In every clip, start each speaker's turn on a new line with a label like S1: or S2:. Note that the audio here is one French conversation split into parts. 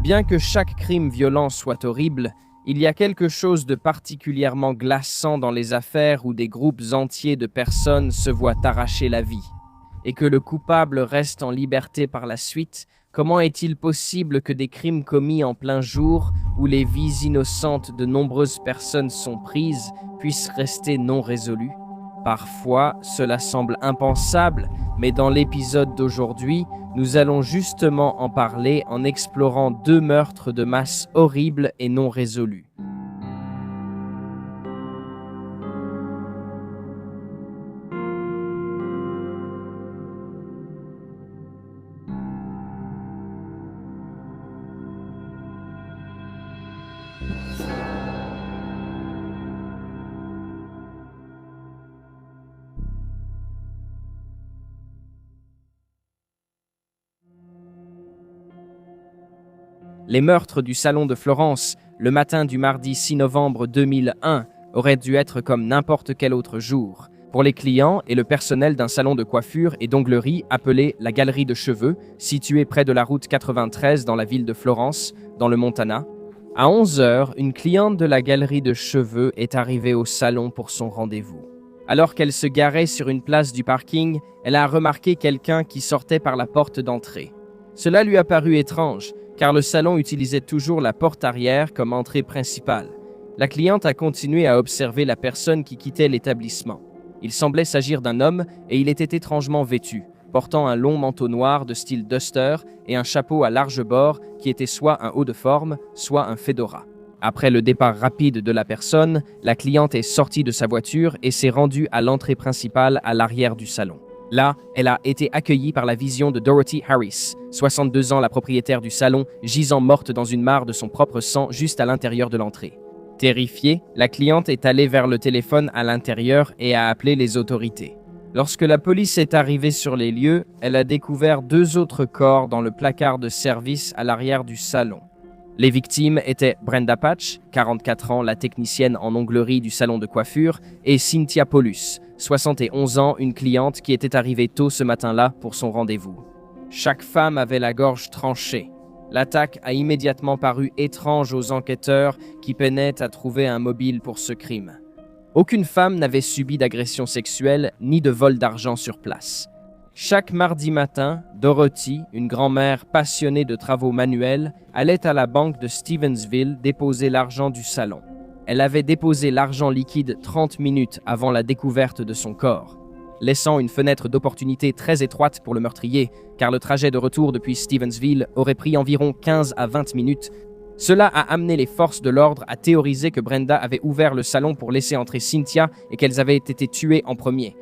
S1: Bien que chaque crime violent soit horrible, il y a quelque chose de particulièrement glaçant dans les affaires où des groupes entiers de personnes se voient arracher la vie. Et que le coupable reste en liberté par la suite, comment est-il possible que des crimes commis en plein jour, où les vies innocentes de nombreuses personnes sont prises, puissent rester non résolues? Parfois, cela semble impensable, mais dans l'épisode d'aujourd'hui, nous allons justement en parler en explorant 2 meurtres de masse horribles et non résolus. Les meurtres du salon de Florence, le matin du mardi 6 novembre 2001, auraient dû être comme n'importe quel autre jour, pour les clients et le personnel d'un salon de coiffure et d'onglerie appelé la Galerie de Cheveux, situé près de la route 93 dans la ville de Florence, dans le Montana. À 11 heures, une cliente de la Galerie de Cheveux est arrivée au salon pour son rendez-vous. Alors qu'elle se garait sur une place du parking, elle a remarqué quelqu'un qui sortait par la porte d'entrée. Cela lui a paru étrange, car le salon utilisait toujours la porte arrière comme entrée principale. La cliente a continué à observer la personne qui quittait l'établissement. Il semblait s'agir d'un homme et il était étrangement vêtu, portant un long manteau noir de style duster et un chapeau à large bord qui était soit un haut de forme, soit un fedora. Après le départ rapide de la personne, la cliente est sortie de sa voiture et s'est rendue à l'entrée principale à l'arrière du salon. Là, elle a été accueillie par la vision de Dorothy Harris, 62 ans, la propriétaire du salon, gisant morte dans une mare de son propre sang juste à l'intérieur de l'entrée. Terrifiée, la cliente est allée vers le téléphone à l'intérieur et a appelé les autorités. Lorsque la police est arrivée sur les lieux, elle a découvert 2 autres corps dans le placard de service à l'arrière du salon. Les victimes étaient Brenda Patch, 44 ans, la technicienne en onglerie du salon de coiffure, et Cynthia Paulus, 71 ans, une cliente qui était arrivée tôt ce matin-là pour son rendez-vous. Chaque femme avait la gorge tranchée. L'attaque a immédiatement paru étrange aux enquêteurs qui peinaient à trouver un mobile pour ce crime. Aucune femme n'avait subi d'agression sexuelle ni de vol d'argent sur place. Chaque mardi matin, Dorothy, une grand-mère passionnée de travaux manuels, allait à la banque de Stevensville déposer l'argent du salon. Elle avait déposé l'argent liquide 30 minutes avant la découverte de son corps, laissant une fenêtre d'opportunité très étroite pour le meurtrier, car le trajet de retour depuis Stevensville aurait pris environ 15 à 20 minutes. Cela a amené les forces de l'ordre à théoriser que Brenda avait ouvert le salon pour laisser entrer Cynthia et qu'elles avaient été tuées en premier.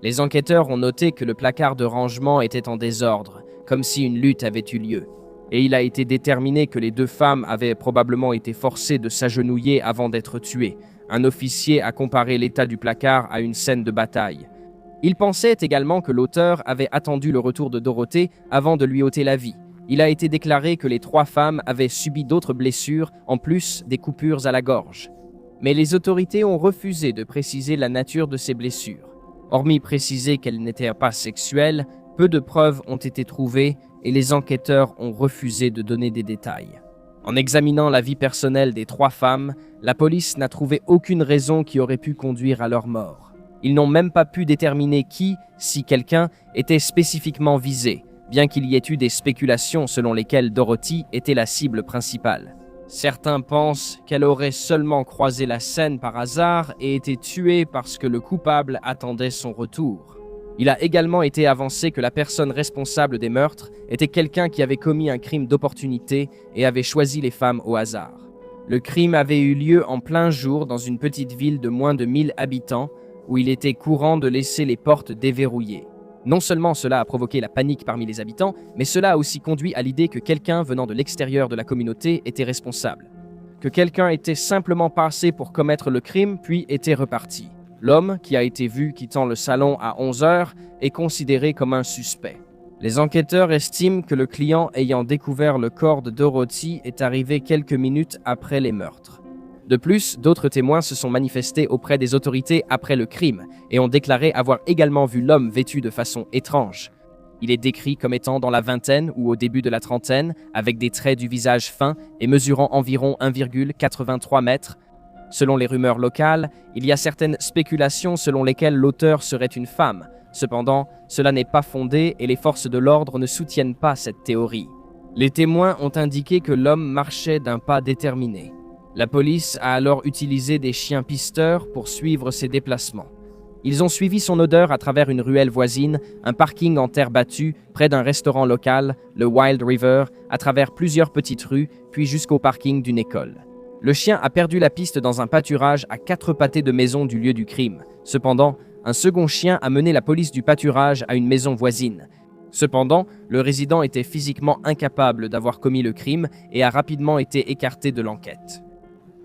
S1: Les enquêteurs ont noté que le placard de rangement était en désordre, comme si une lutte avait eu lieu. Et il a été déterminé que les 2 femmes avaient probablement été forcées de s'agenouiller avant d'être tuées. Un officier a comparé l'état du placard à une scène de bataille. Il pensait également que l'auteur avait attendu le retour de Dorothée avant de lui ôter la vie. Il a été déclaré que les 3 femmes avaient subi d'autres blessures, en plus des coupures à la gorge. Mais les autorités ont refusé de préciser la nature de ces blessures. Hormis préciser qu'elles n'étaient pas sexuelles, peu de preuves ont été trouvées et les enquêteurs ont refusé de donner des détails. En examinant la vie personnelle des 3 femmes, la police n'a trouvé aucune raison qui aurait pu conduire à leur mort. Ils n'ont même pas pu déterminer qui, si quelqu'un, était spécifiquement visé, bien qu'il y ait eu des spéculations selon lesquelles Dorothy était la cible principale. Certains pensent qu'elle aurait seulement croisé la scène par hasard et été tuée parce que le coupable attendait son retour. Il a également été avancé que la personne responsable des meurtres était quelqu'un qui avait commis un crime d'opportunité et avait choisi les femmes au hasard. Le crime avait eu lieu en plein jour dans une petite ville de moins de 1000 habitants où il était courant de laisser les portes déverrouillées. Non seulement cela a provoqué la panique parmi les habitants, mais cela a aussi conduit à l'idée que quelqu'un venant de l'extérieur de la communauté était responsable. Que quelqu'un était simplement passé pour commettre le crime puis était reparti. L'homme, qui a été vu quittant le salon à 11 heures, est considéré comme un suspect. Les enquêteurs estiment que le client ayant découvert le corps de Dorothy est arrivé quelques minutes après les meurtres. De plus, d'autres témoins se sont manifestés auprès des autorités après le crime et ont déclaré avoir également vu l'homme vêtu de façon étrange. Il est décrit comme étant dans la vingtaine ou au début de la trentaine, avec des traits du visage fins et mesurant environ 1,83 mètres. Selon les rumeurs locales, il y a certaines spéculations selon lesquelles l'auteur serait une femme. Cependant, cela n'est pas fondé et les forces de l'ordre ne soutiennent pas cette théorie. Les témoins ont indiqué que l'homme marchait d'un pas déterminé. La police a alors utilisé des chiens pisteurs pour suivre ses déplacements. Ils ont suivi son odeur à travers une ruelle voisine, un parking en terre battue, près d'un restaurant local, le Wild River, à travers plusieurs petites rues, puis jusqu'au parking d'une école. Le chien a perdu la piste dans un pâturage à 4 pâtés de maison du lieu du crime. Cependant, un second chien a mené la police du pâturage à une maison voisine. Cependant, le résident était physiquement incapable d'avoir commis le crime et a rapidement été écarté de l'enquête.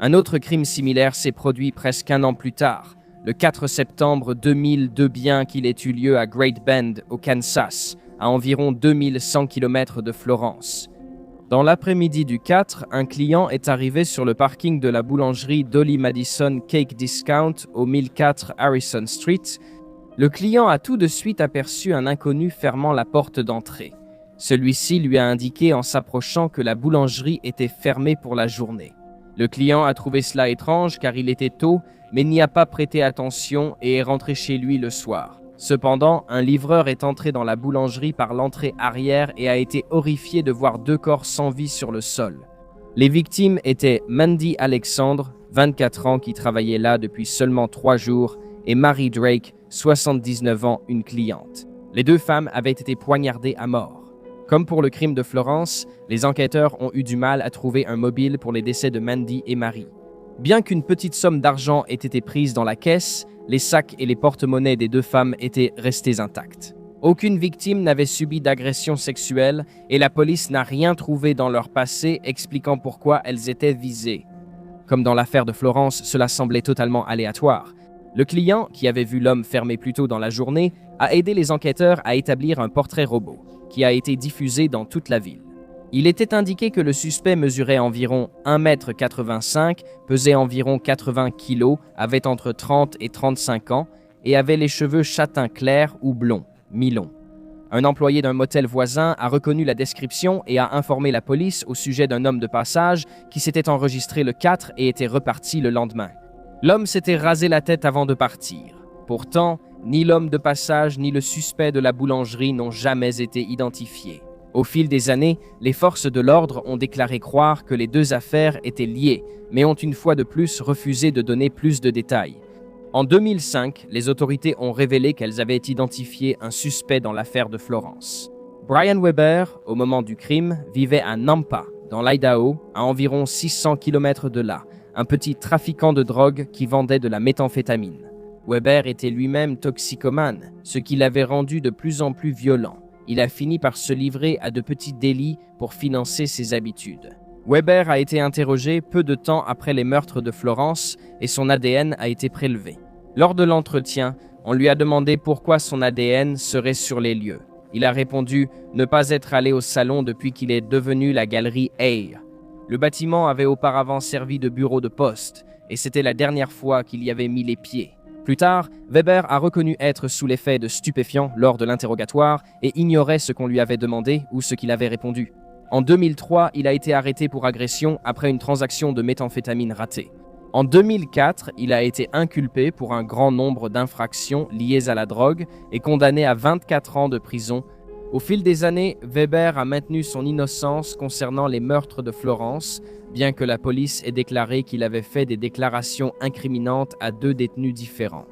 S1: Un autre crime similaire s'est produit presque un an plus tard, le 4 septembre 2002, bien qu'il ait eu lieu à Great Bend, au Kansas, à environ 2100 km de Florence. Dans l'après-midi du 4, un client est arrivé sur le parking de la boulangerie Dolly Madison Cake Discount au 1004 Harrison Street. Le client a tout de suite aperçu un inconnu fermant la porte d'entrée. Celui-ci lui a indiqué en s'approchant que la boulangerie était fermée pour la journée. Le client a trouvé cela étrange car il était tôt, mais n'y a pas prêté attention et est rentré chez lui le soir. Cependant, un livreur est entré dans la boulangerie par l'entrée arrière et a été horrifié de voir 2 corps sans vie sur le sol. Les victimes étaient Mandy Alexandre, 24 ans, qui travaillait là depuis seulement 3 jours, et Mary Drake, 79 ans, une cliente. Les 2 femmes avaient été poignardées à mort. Comme pour le crime de Florence, les enquêteurs ont eu du mal à trouver un mobile pour les décès de Mandy et Mary. Bien qu'une petite somme d'argent ait été prise dans la caisse, les sacs et les porte-monnaies des 2 femmes étaient restés intacts. Aucune victime n'avait subi d'agression sexuelle et la police n'a rien trouvé dans leur passé expliquant pourquoi elles étaient visées. Comme dans l'affaire de Florence, cela semblait totalement aléatoire. Le client, qui avait vu l'homme fermé plus tôt dans la journée, a aidé les enquêteurs à établir un portrait robot, qui a été diffusé dans toute la ville. Il était indiqué que le suspect mesurait environ 1,85 m, pesait environ 80 kg, avait entre 30 et 35 ans et avait les cheveux châtain clair ou blonds, mi-longs. Un employé d'un motel voisin a reconnu la description et a informé la police au sujet d'un homme de passage qui s'était enregistré le 4 et était reparti le lendemain. L'homme s'était rasé la tête avant de partir. Pourtant, ni l'homme de passage ni le suspect de la boulangerie n'ont jamais été identifiés. Au fil des années, les forces de l'ordre ont déclaré croire que les 2 affaires étaient liées, mais ont une fois de plus refusé de donner plus de détails. En 2005, les autorités ont révélé qu'elles avaient identifié un suspect dans l'affaire de Florence. Brian Weber, au moment du crime, vivait à Nampa, dans l'Idaho, à environ 600 km de là, un petit trafiquant de drogue qui vendait de la méthamphétamine. Weber était lui-même toxicomane, ce qui l'avait rendu de plus en plus violent. Il a fini par se livrer à de petits délits pour financer ses habitudes. Weber a été interrogé peu de temps après les meurtres de Florence et son ADN a été prélevé. Lors de l'entretien, on lui a demandé pourquoi son ADN serait sur les lieux. Il a répondu ne pas être allé au salon depuis qu'il est devenu la galerie Hay. Le bâtiment avait auparavant servi de bureau de poste et c'était la dernière fois qu'il y avait mis les pieds. Plus tard, Weber a reconnu être sous l'effet de stupéfiants lors de l'interrogatoire et ignorait ce qu'on lui avait demandé ou ce qu'il avait répondu. En 2003, il a été arrêté pour agression après une transaction de méthamphétamine ratée. En 2004, il a été inculpé pour un grand nombre d'infractions liées à la drogue et condamné à 24 ans de prison. Au fil des années, Weber a maintenu son innocence concernant les meurtres de Florence, bien que la police ait déclaré qu'il avait fait des déclarations incriminantes à 2 détenus différents.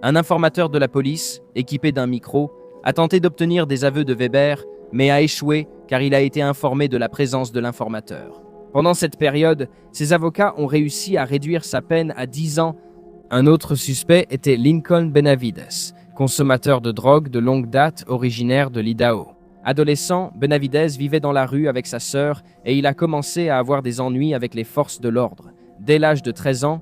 S1: Un informateur de la police, équipé d'un micro, a tenté d'obtenir des aveux de Weber, mais a échoué car il a été informé de la présence de l'informateur. Pendant cette période, ses avocats ont réussi à réduire sa peine à 10 ans. Un autre suspect était Lincoln Benavides, consommateur de drogue de longue date originaire de l'Idaho. Adolescent, Benavides vivait dans la rue avec sa sœur et il a commencé à avoir des ennuis avec les forces de l'ordre. Dès l'âge de 13 ans,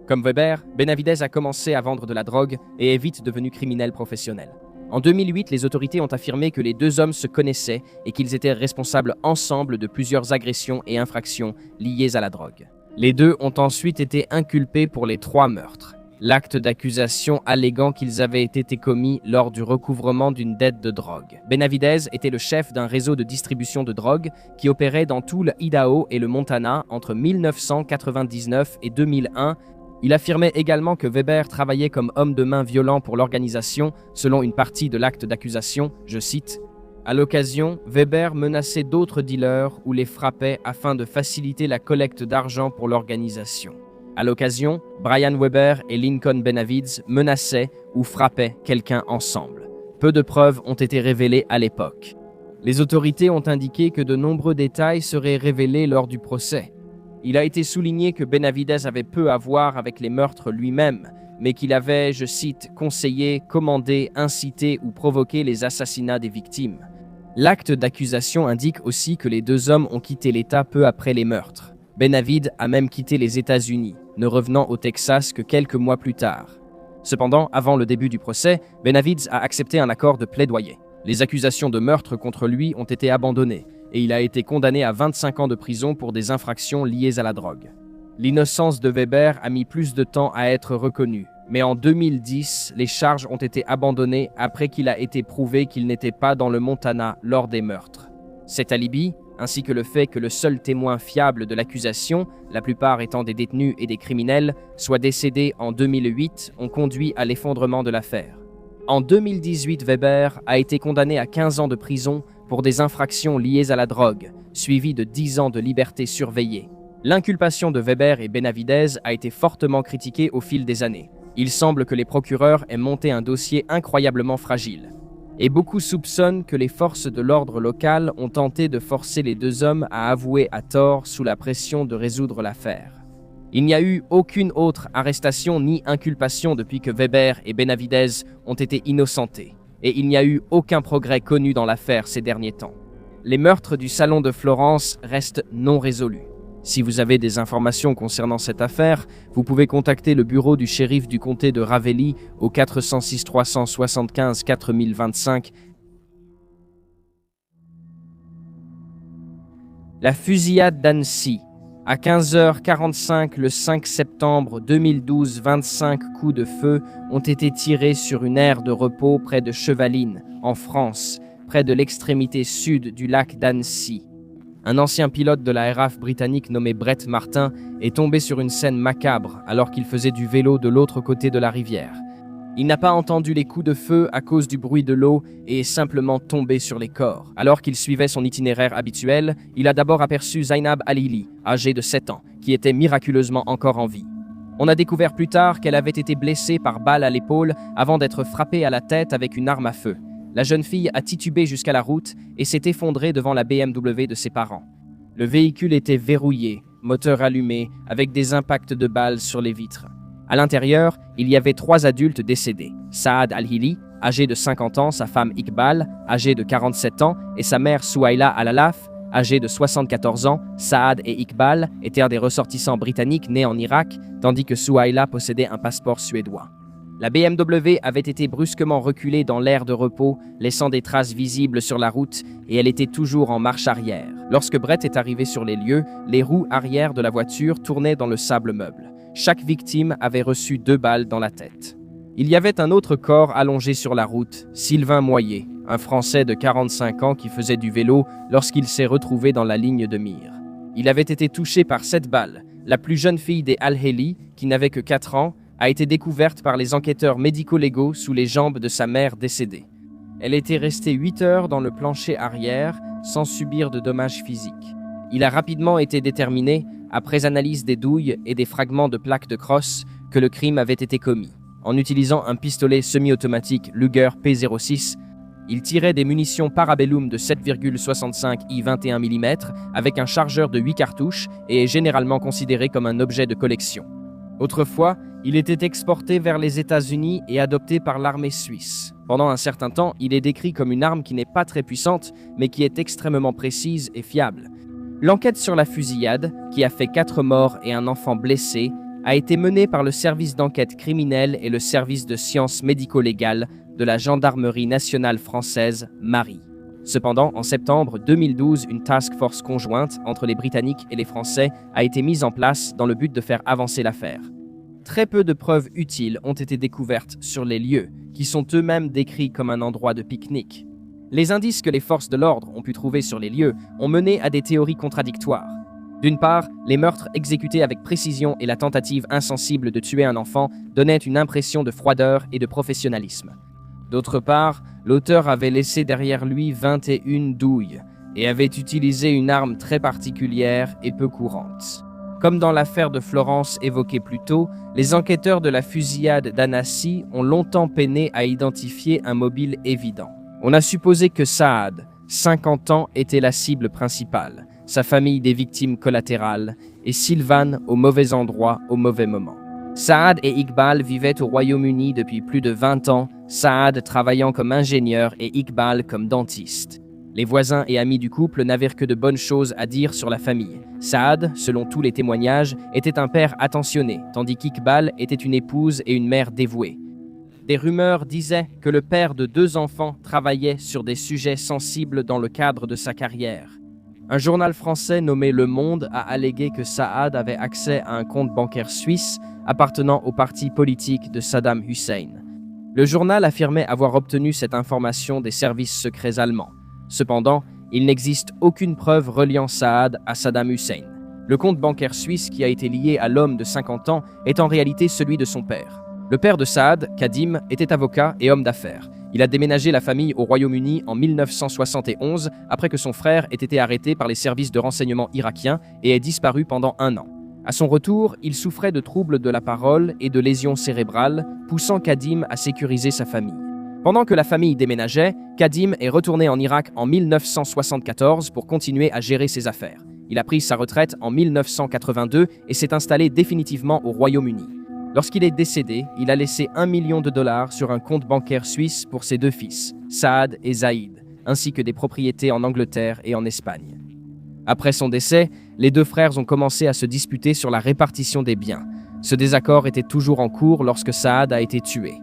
S1: comme Weber, Benavides a commencé à vendre de la drogue et est vite devenu criminel professionnel. En 2008, les autorités ont affirmé que les 2 hommes se connaissaient et qu'ils étaient responsables ensemble de plusieurs agressions et infractions liées à la drogue. Les 2 ont ensuite été inculpés pour les 3 meurtres. l'acte d'accusation alléguant qu'ils avaient été commis lors du recouvrement d'une dette de drogue. Benavidez était le chef d'un réseau de distribution de drogue qui opérait dans tout l'Idaho et le Montana entre 1999 et 2001. Il affirmait également que Weber travaillait comme homme de main violent pour l'organisation, selon une partie de l'acte d'accusation, je cite, « À l'occasion, Weber menaçait d'autres dealers ou les frappait afin de faciliter la collecte d'argent pour l'organisation. À l'occasion, Brian Weber et Lincoln Benavidez menaçaient ou frappaient quelqu'un ensemble. Peu de preuves ont été révélées à l'époque. Les autorités ont indiqué que de nombreux détails seraient révélés lors du procès. Il a été souligné que Benavidez avait peu à voir avec les meurtres lui-même, mais qu'il avait, je cite, conseillé, commandé, incité ou provoqué les assassinats des victimes. L'acte d'accusation indique aussi que les deux hommes ont quitté l'État peu après les meurtres. Benavidez a même quitté les États-Unis, ne revenant au Texas que quelques mois plus tard. Cependant, avant le début du procès, Benavidez a accepté un accord de plaidoyer. Les accusations de meurtre contre lui ont été abandonnées et il a été condamné à 25 ans de prison pour des infractions liées à la drogue. L'innocence de Weber a mis plus de temps à être reconnue, mais en 2010, les charges ont été abandonnées après qu'il a été prouvé qu'il n'était pas dans le Montana lors des meurtres. Cet alibi, ainsi que le fait que le seul témoin fiable de l'accusation, la plupart étant des détenus et des criminels, soit décédé en 2008, ont conduit à l'effondrement de l'affaire. En 2018, Weber a été condamné à 15 ans de prison pour des infractions liées à la drogue, suivies de 10 ans de liberté surveillée. L'inculpation de Weber et Benavidez a été fortement critiquée au fil des années. Il semble que les procureurs aient monté un dossier incroyablement fragile. Et beaucoup soupçonnent que les forces de l'ordre local ont tenté de forcer les deux hommes à avouer à tort sous la pression de résoudre l'affaire. Il n'y a eu aucune autre arrestation ni inculpation depuis que Weber et Benavidez ont été innocentés, et il n'y a eu aucun progrès connu dans l'affaire ces derniers temps. Les meurtres du Salon de Florence restent non résolus. Si vous avez des informations concernant cette affaire, vous pouvez contacter le bureau du shérif du comté de Ravelli au 406 375 4025. La fusillade d'Annecy. À 15h45 le 5 septembre 2012, 25 coups de feu ont été tirés sur une aire de repos près de Chevaline, en France, près de l'extrémité sud du lac d'Annecy. Un ancien pilote de la RAF britannique nommé Brett Martin est tombé sur une scène macabre alors qu'il faisait du vélo de l'autre côté de la rivière. Il n'a pas entendu les coups de feu à cause du bruit de l'eau et est simplement tombé sur les corps. Alors qu'il suivait son itinéraire habituel, il a d'abord aperçu Zainab Alili, âgée de 7 ans, qui était miraculeusement encore en vie. On a découvert plus tard qu'elle avait été blessée par balle à l'épaule avant d'être frappée à la tête avec une arme à feu. La jeune fille a titubé jusqu'à la route et s'est effondrée devant la BMW de ses parents. Le véhicule était verrouillé, moteur allumé, avec des impacts de balles sur les vitres. À l'intérieur, il y avait 3 adultes décédés. Saad Al-Hili, âgé de 50 ans, sa femme Iqbal, âgée de 47 ans, et sa mère Souhaïla Al-Alaf, âgée de 74 ans. Saad et Iqbal étaient des ressortissants britanniques nés en Irak, tandis que Souhaïla possédait un passeport suédois. La BMW avait été brusquement reculée dans l'aire de repos, laissant des traces visibles sur la route, et elle était toujours en marche arrière. Lorsque Brett est arrivé sur les lieux, les roues arrière de la voiture tournaient dans le sable meuble. Chaque victime avait reçu 2 balles dans la tête. Il y avait un autre corps allongé sur la route, Sylvain Moyer, un Français de 45 ans qui faisait du vélo lorsqu'il s'est retrouvé dans la ligne de mire. Il avait été touché par 7 balles. La plus jeune fille des Al-Heli, qui n'avait que 4 ans, a été découverte par les enquêteurs médico-légaux sous les jambes de sa mère décédée. Elle était restée 8 heures dans le plancher arrière sans subir de dommages physiques. Il a rapidement été déterminé, après analyse des douilles et des fragments de plaques de crosse, que le crime avait été commis. En utilisant un pistolet semi-automatique Luger P06, il tirait des munitions Parabellum de 7,65 I 21 mm avec un chargeur de 8 cartouches et est généralement considéré comme un objet de collection. Autrefois, il était exporté vers les États-Unis et adopté par l'armée suisse. Pendant un certain temps, il est décrit comme une arme qui n'est pas très puissante, mais qui est extrêmement précise et fiable. L'enquête sur la fusillade, qui a fait 4 morts et un enfant blessé, a été menée par le service d'enquête criminelle et le service de sciences médico-légales de la Gendarmerie nationale française, MARI. Cependant, en septembre 2012, une task force conjointe entre les Britanniques et les Français a été mise en place dans le but de faire avancer l'affaire. très peu de preuves utiles ont été découvertes sur les lieux, qui sont eux-mêmes décrits comme un endroit de pique-nique. Les indices que les forces de l'ordre ont pu trouver sur les lieux ont mené à des théories contradictoires. D'une part, les meurtres exécutés avec précision et la tentative insensible de tuer un enfant donnaient une impression de froideur et de professionnalisme. D'autre part, l'auteur avait laissé derrière lui 21 douilles et avait utilisé une arme très particulière et peu courante. Comme dans l'affaire de Florence évoquée plus tôt, les enquêteurs de la fusillade d'Annecy ont longtemps peiné à identifier un mobile évident. On a supposé que Saad, 50 ans, était la cible principale, sa famille des victimes collatérales, et Sylvan au mauvais endroit au mauvais moment. Saad et Iqbal vivaient au Royaume-Uni depuis plus de 20 ans, Saad travaillant comme ingénieur et Iqbal comme dentiste. Les voisins et amis du couple n'avaient que de bonnes choses à dire sur la famille. Saad, selon tous les témoignages, était un père attentionné, tandis qu'Iqbal était une épouse et une mère dévouée. Des rumeurs disaient que le père de 2 enfants travaillait sur des sujets sensibles dans le cadre de sa carrière. Un journal français nommé Le Monde a allégué que Saad avait accès à un compte bancaire suisse appartenant au parti politique de Saddam Hussein. Le journal affirmait avoir obtenu cette information des services secrets allemands. Cependant, il n'existe aucune preuve reliant Saad à Saddam Hussein. Le compte bancaire suisse qui a été lié à l'homme de 50 ans est en réalité celui de son père. Le père de Saad, Kadim, était avocat et homme d'affaires. Il a déménagé la famille au Royaume-Uni en 1971 après que son frère ait été arrêté par les services de renseignement irakiens et ait disparu pendant 1 an. À son retour, il souffrait de troubles de la parole et de lésions cérébrales, poussant Kadim à sécuriser sa famille. Pendant que la famille déménageait, Kadim est retourné en Irak en 1974 pour continuer à gérer ses affaires. Il a pris sa retraite en 1982 et s'est installé définitivement au Royaume-Uni. Lorsqu'il est décédé, il a laissé $1 million sur un compte bancaire suisse pour ses 2 fils, Saad et Zaïd, ainsi que des propriétés en Angleterre et en Espagne. Après son décès, les 2 frères ont commencé à se disputer sur la répartition des biens. Ce désaccord était toujours en cours lorsque Saad a été tué.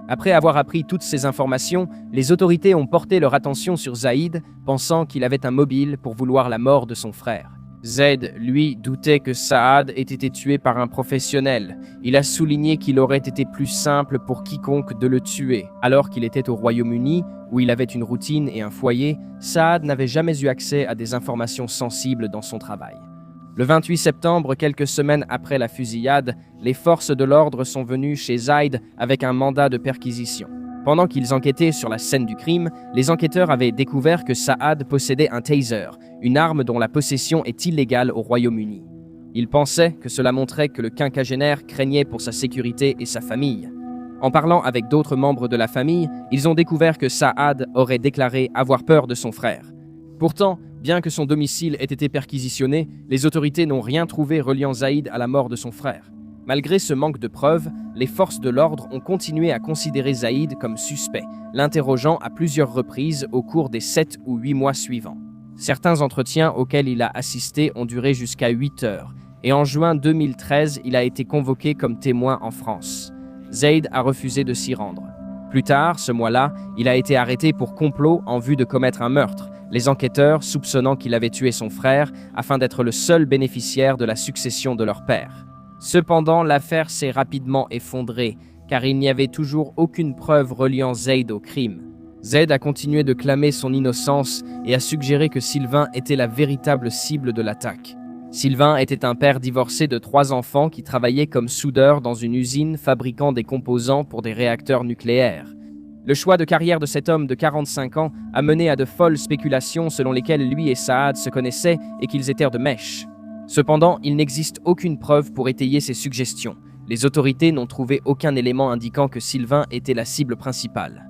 S1: Après avoir appris toutes ces informations, les autorités ont porté leur attention sur Zaïd, pensant qu'il avait un mobile pour vouloir la mort de son frère. Zaid, lui, doutait que Saad ait été tué par un professionnel. Il a souligné qu'il aurait été plus simple pour quiconque de le tuer. Alors qu'il était au Royaume-Uni, où il avait une routine et un foyer, Saad n'avait jamais eu accès à des informations sensibles dans son travail. Le 28 septembre, quelques semaines après la fusillade, les forces de l'ordre sont venues chez Zaid avec un mandat de perquisition. Pendant qu'ils enquêtaient sur la scène du crime, les enquêteurs avaient découvert que Saad possédait un taser, une arme dont la possession est illégale au Royaume-Uni. Ils pensaient que cela montrait que le quinquagénaire craignait pour sa sécurité et sa famille. En parlant avec d'autres membres de la famille, ils ont découvert que Saad aurait déclaré avoir peur de son frère. Pourtant, bien que son domicile ait été perquisitionné, les autorités n'ont rien trouvé reliant Zaïd à la mort de son frère. Malgré ce manque de preuves, les forces de l'ordre ont continué à considérer Zaïd comme suspect, l'interrogeant à plusieurs reprises au cours des 7 ou 8 mois suivants. Certains entretiens auxquels il a assisté ont duré jusqu'à 8 heures, et en juin 2013, il a été convoqué comme témoin en France. Zaïd a refusé de s'y rendre. Plus tard, ce mois-là, il a été arrêté pour complot en vue de commettre un meurtre, les enquêteurs soupçonnant qu'il avait tué son frère afin d'être le seul bénéficiaire de la succession de leur père. Cependant, l'affaire s'est rapidement effondrée, car il n'y avait toujours aucune preuve reliant Zaid au crime. Zaid a continué de clamer son innocence et a suggéré que Sylvain était la véritable cible de l'attaque. Sylvain était un père divorcé de 3 enfants qui travaillait comme soudeur dans une usine fabriquant des composants pour des réacteurs nucléaires. Le choix de carrière de cet homme de 45 ans a mené à de folles spéculations selon lesquelles lui et Saad se connaissaient et qu'ils étaient de mèche. Cependant, il n'existe aucune preuve pour étayer ces suggestions. Les autorités n'ont trouvé aucun élément indiquant que Sylvain était la cible principale.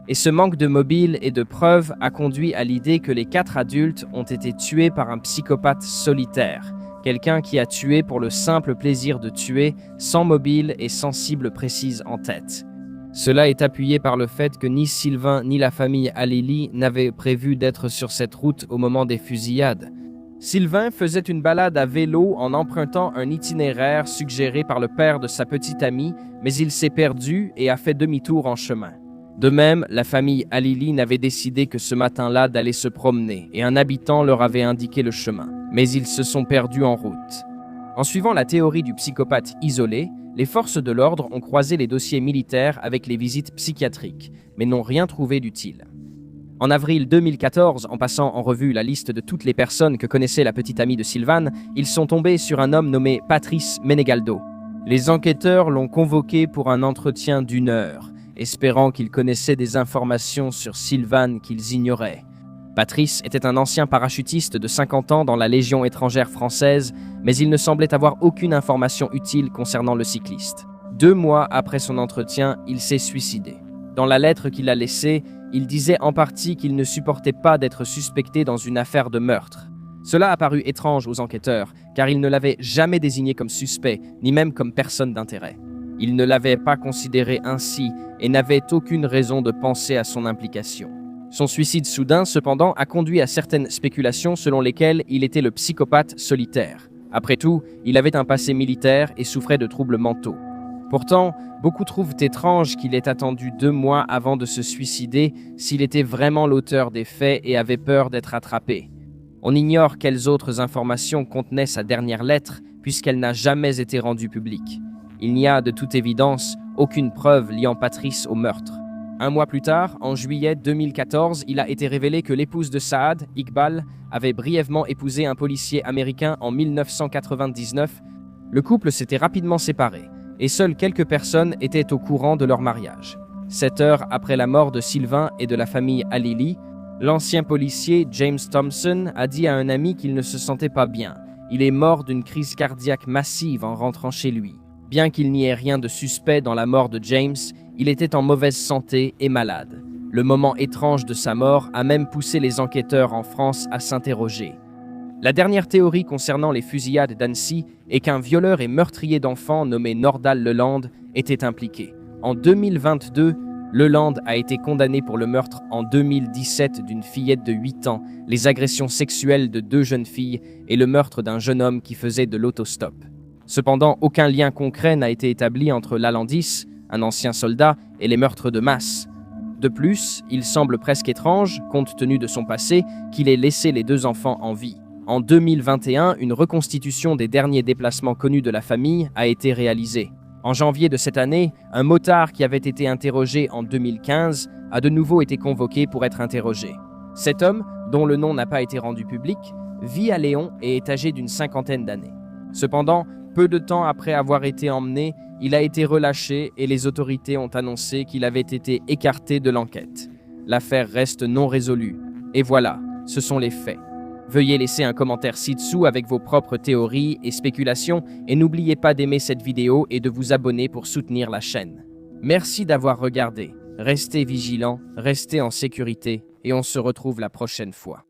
S1: Et ce manque de mobile et de preuves a conduit à l'idée que les 4 adultes ont été tués par un psychopathe solitaire, quelqu'un qui a tué pour le simple plaisir de tuer, sans mobile et sans cible précise en tête. Cela est appuyé par le fait que ni Sylvain ni la famille Halili n'avaient prévu d'être sur cette route au moment des fusillades. Sylvain faisait une balade à vélo en empruntant un itinéraire suggéré par le père de sa petite amie, mais il s'est perdu et a fait demi-tour en chemin. De même, la famille Halili n'avait décidé que ce matin-là d'aller se promener et un habitant leur avait indiqué le chemin, mais ils se sont perdus en route. En suivant la théorie du psychopathe isolé, Les forces de l'ordre ont croisé les dossiers militaires avec les visites psychiatriques, mais n'ont rien trouvé d'utile. En avril 2014, en passant en revue la liste de toutes les personnes que connaissait la petite amie de Sylvane, ils sont tombés sur un homme nommé Patrice Menegaldo. Les enquêteurs l'ont convoqué pour un entretien d'1 heure, espérant qu'il connaissait des informations sur Sylvane qu'ils ignoraient. Patrice était un ancien parachutiste de 50 ans dans la Légion étrangère française, mais il ne semblait avoir aucune information utile concernant le cycliste. 2 mois après son entretien, il s'est suicidé. Dans la lettre qu'il a laissée, il disait en partie qu'il ne supportait pas d'être suspecté dans une affaire de meurtre. Cela a paru étrange aux enquêteurs, car il ne l'avait jamais désigné comme suspect, ni même comme personne d'intérêt. Il ne l'avait pas considéré ainsi et n'avait aucune raison de penser à son implication. Son suicide soudain, cependant, a conduit à certaines spéculations selon lesquelles il était le psychopathe solitaire. Après tout, il avait un passé militaire et souffrait de troubles mentaux. Pourtant, beaucoup trouvent étrange qu'il ait attendu 2 mois avant de se suicider s'il était vraiment l'auteur des faits et avait peur d'être attrapé. On ignore quelles autres informations contenait sa dernière lettre puisqu'elle n'a jamais été rendue publique. Il n'y a de toute évidence aucune preuve liant Patrice au meurtre. 1 mois plus tard, en juillet 2014, il a été révélé que l'épouse de Saad, Iqbal, avait brièvement épousé un policier américain en 1999. Le couple s'était rapidement séparé et seules quelques personnes étaient au courant de leur mariage. 7 heures après la mort de Sylvain et de la famille Halili, l'ancien policier James Thompson a dit à un ami qu'il ne se sentait pas bien. Il est mort d'une crise cardiaque massive en rentrant chez lui. Bien qu'il n'y ait rien de suspect dans la mort de James, il était en mauvaise santé et malade. Le moment étrange de sa mort a même poussé les enquêteurs en France à s'interroger. La dernière théorie concernant les fusillades d'Annecy est qu'un violeur et meurtrier d'enfants nommé Nordal Leland était impliqué. En 2022, Leland a été condamné pour le meurtre en 2017 d'une fillette de 8 ans, les agressions sexuelles de 2 jeunes filles et le meurtre d'un jeune homme qui faisait de l'autostop. Cependant, aucun lien concret n'a été établi entre Lalandis, un ancien soldat, et les meurtres de masse. De plus, il semble presque étrange, compte tenu de son passé, qu'il ait laissé les 2 enfants en vie. En 2021, une reconstitution des derniers déplacements connus de la famille a été réalisée. En janvier de cette année, un motard qui avait été interrogé en 2015 a de nouveau été convoqué pour être interrogé. Cet homme, dont le nom n'a pas été rendu public, vit à Léon et est âgé d'une 50aine d'années. Cependant, peu de temps après avoir été emmené, il a été relâché et les autorités ont annoncé qu'il avait été écarté de l'enquête. L'affaire reste non résolue. Et voilà, ce sont les faits. Veuillez laisser un commentaire ci-dessous avec vos propres théories et spéculations et n'oubliez pas d'aimer cette vidéo et de vous abonner pour soutenir la chaîne. Merci d'avoir regardé. Restez vigilants, restez en sécurité et on se retrouve la prochaine fois.